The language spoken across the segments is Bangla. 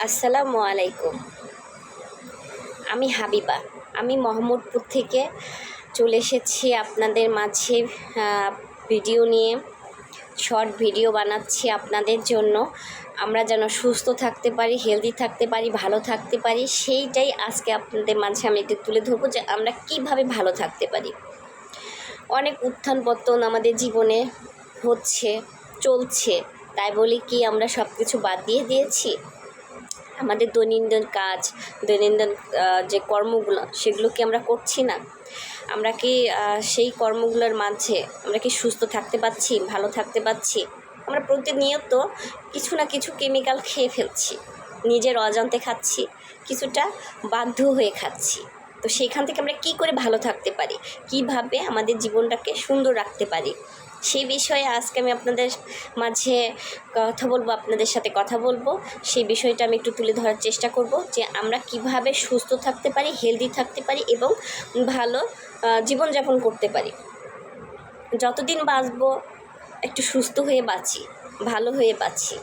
আসসালামু আলাইকুম। আমি হাবিবা। আমি মোহাম্মদপুর থেকে চলে এসেছি আপনাদের মাঝে ভিডিও নিয়ে। শর্ট ভিডিও বানাচ্ছি আপনাদের জন্য। আমরা যেন সুস্থ থাকতে পারি, হেলদি থাকতে পারি, ভালো থাকতে পারি, সেইটাই আজকে আপনাদের মাঝে আমি একটু তুলে ধরবো যে আমরা কিভাবে ভালো থাকতে পারি। অনেক উত্থান পতন আমাদের জীবনে হচ্ছে, চলছে, তাই বলি কি আমরা সব কিছু বাদ দিয়ে দিয়েছি? আমাদের দৈনন্দিন কাজ, দৈনন্দিন যে কর্মগুলো, সেগুলো কি আমরা করছি না? আমরা কি সেই কর্মগুলোর মাঝে আমরা কি সুস্থ থাকতে পারছি, ভালো থাকতে পারছি? আমরা প্রতিনিয়ত কিছু না কিছু কেমিক্যাল খেয়ে ফেলছি, নিজের অজান্তে খাচ্ছি, কিছুটা বাধ্য হয়ে খাচ্ছি। তো সেখান থেকে আমরা কি করে ভালো থাকতে পারি, কিভাবে আমাদের জীবনটাকে সুন্দর রাখতে পারি, সেই বিষয়ে আজকে আমি আপনাদের মাঝে কথা বলবো, আপনাদের সাথে কথা বলবো। সেই বিষয়টা আমি একটু তুলে ধরার চেষ্টা করব যে আমরা কিভাবে সুস্থ থাকতে পারি, হেলদি থাকতে পারি এবং ভালো জীবনযাপন করতে পারি। যতদিন বাঁচবো একটু সুস্থ হয়ে বাঁচি, ভালো হয়ে বাঁচি।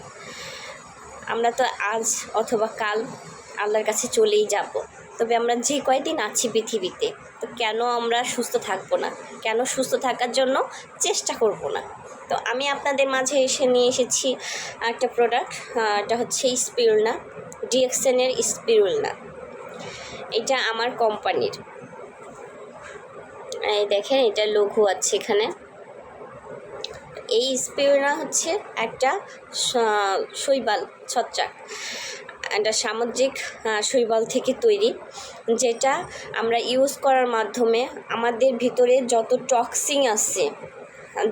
আমরা তো আজ অথবা কাল আল্লাহর কাছে চলেই যাব, তবে আমরা যে কয়দিন আছি পৃথিবীতে, তো কেন আমরা সুস্থ থাকবো না? কেন সুস্থ থাকার জন্য চেষ্টা করব না? তো আমি আপনাদের মাঝে নিয়ে এসেছি একটা প্রোডাক্ট। এটা হচ্ছে স্পিরুলনা, ডিএক্সএনের স্পিরুলনা। এটা আমার কোম্পানির। এই দেখেন, এটা লঘু আছে এখানে। এই স্পিরুলনা হচ্ছে একটা শৈবাল ছত্রাক, একটা সামুদ্রিক শৈবাল থেকে তৈরি, যেটা আমরা ইউজ করার মাধ্যমে আমাদের ভিতরে যত টক্সিন আছে,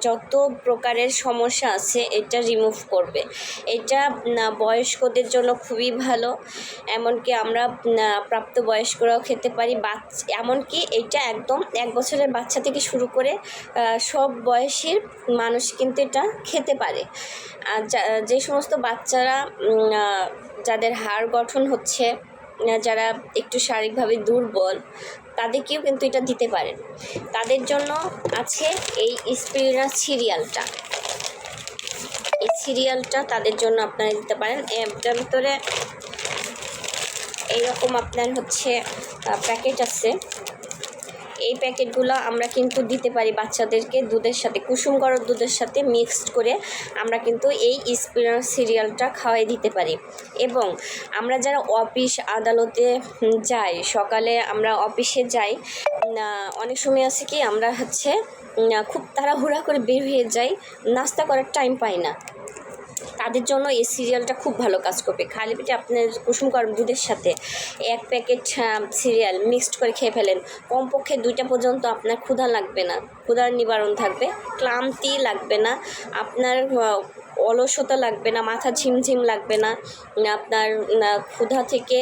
যত প্রকারের সমস্যা আছে, এটা রিমুভ করবে। এটা বয়স্কদের জন্য খুবই ভালো, এমনকি আমরা প্রাপ্তবয়স্করাও খেতে পারি। এমনকি এটা একদম 1 বছরের বাচ্চা থেকে শুরু করে সব বয়সের মানুষ কিন্তু এটা খেতে পারে। আর যে সমস্ত বাচ্চারা যাদের হাড় গঠন হচ্ছে, যারা একটু শারীরিকভাবে দুর্বল, তাদেরকেও কিন্তু এটা দিতে পারেন। তাদের জন্য আছে এই স্পিরুলনা সিরিয়ালটা। এই সিরিয়ালটা তাদের জন্য আপনারা দিতে পারেন। এটার ভিতরে এইরকম আপনার হচ্ছে প্যাকেট আছে। এই প্যাকেটগুলো আমরা কিন্তু দিতে পারি বাচ্চাদেরকে দুধের সাথে, কুসুম গরম দুধের সাথে মিক্সড করে আমরা কিন্তু এই স্পিরুলনা সিরিয়ালটা খাওয়াই দিতে পারি। এবং আমরা যারা অফিস আদালতে যাই, সকালে আমরা অফিসে যাই, অনেক সময় আছে কি আমরা হচ্ছে খুব তাড়াহুড়া করে বের হয়ে যাই, নাস্তা করার টাইম পাই না। তাদের জন্য এই সিরিয়ালটা খুব ভালো কাজ করবে। খালি পেটে আপনার কুসুম গরম দুধের সাথে 1 প্যাকেট সিরিয়াল মিক্সড করে খেয়ে ফেলেন, কমপক্ষে 2টা পর্যন্ত আপনার ক্ষুধা লাগবে না, ক্ষুধার নিবারণ থাকবে, ক্লান্তি লাগবে না, আপনার অলসতা লাগবে না, মাথা ঝিমঝিম লাগবে না, আপনার ক্ষুধা থেকে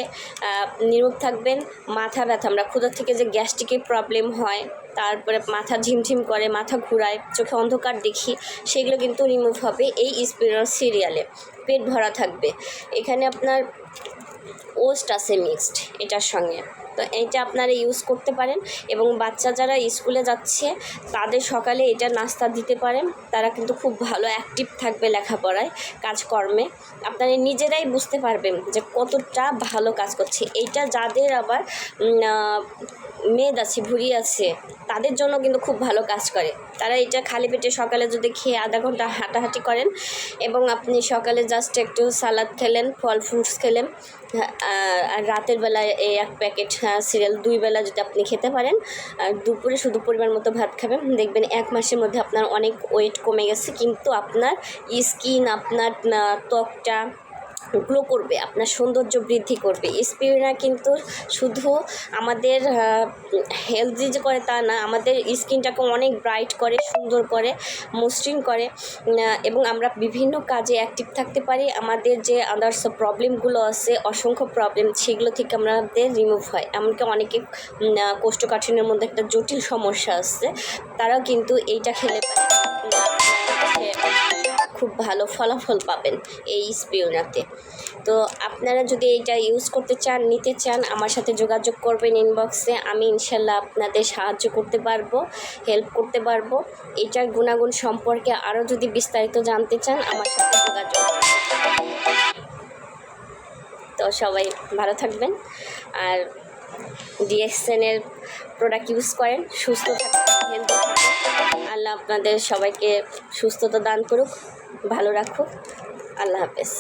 নিরোগ থাকবেন। মাথা ব্যথা, আমরা ক্ষুধা থেকে যে গ্যাস্ট্রিকের প্রবলেম হয়, তারপরে মাথা ঝিমঝিম করে, মাথা ঘুরায়, চোখে অন্ধকার দেখি, সেগুলো কিন্তু রিমুভ হবে এই স্পিরুলনা সিরিয়ালে। পেট ভরা থাকবে। এখানে আপনার ওটস আছে মিক্সড এটার সঙ্গে, তো এইটা আপনারা ইউজ করতে পারেন। এবং বাচ্চা যারা স্কুলে যাচ্ছে তাদের সকালে এটা নাস্তা দিতে পারেন, তারা কিন্তু খুব ভালো অ্যাক্টিভ থাকবে লেখাপড়ায়, কাজকর্মে। আপনারা নিজেরাই বুঝতে পারবেন যে কতটা ভালো কাজ করছে এইটা। যাদের আবার মেদ আছে, ভুঁড়ি আছে, তাদের জন্য কিন্তু খুব ভালো কাজ করে। তারা এটা খালি পেটে সকালে যদি খেয়ে আধা ঘন্টা হাঁটাহাঁটি করেন, এবং আপনি সকালে জাস্ট একটু সালাদ খেলেন, ফল ফ্রুটস খেলেন, আর রাতের বেলায় এই 1 প্যাকেট সিরিয়াল 2 বেলা যদি আপনি খেতে পারেন, আর দুপুরে শুধু পরিমাণ মতো ভাত খাবেন, দেখবেন 1 মাসের মধ্যে আপনার অনেক ওয়েট কমে গেছে। কিন্তু আপনার স্কিন, আপনার ত্বকটা গ্লো করবে, আপনার সৌন্দর্য বৃদ্ধি করবে। স্পিরুলনা কিন্তু শুধু আমাদের হেলদি যে করে তা না, আমাদের স্কিনটাকে অনেক ব্রাইট করে, সুন্দর করে, মসৃণ করে, এবং আমরা বিভিন্ন কাজে অ্যাক্টিভ থাকতে পারি। আমাদের যে আদার্স প্রবলেমগুলো আছে, অসংখ্য প্রবলেম, সেগুলো থেকে আমাদের রিমুভ হয়। এমনকি অনেকে কোষ্ঠকাঠিন্যের মধ্যে একটা জটিল সমস্যা আসছে, তারাও কিন্তু এইটা খেলে খুব ভালো ফলাফল পাবেন এই স্পিরুলনাতে। তো আপনারা যদি এইটা ইউজ করতে চান, নিতে চান, আমার সাথে যোগাযোগ করবেন ইনবক্সে। আমি ইনশাল্লাহ আপনাদের সাহায্য করতে পারবো, হেল্প করতে পারবো। এটার গুণাগুণ সম্পর্কে আরও যদি বিস্তারিত জানতে চান, আমার সাথে যোগাযোগ করবেন। তো সবাই ভালো থাকবেন আর ডিএক্সএনের প্রোডাক্ট ইউজ করেন, সুস্থ থাকুন, হেলদি থাকুন। আল্লাহ আপনাদের সবাইকে সুস্থতা দান করুক, ভালো রাখুক। আল্লাহ হাফেজ।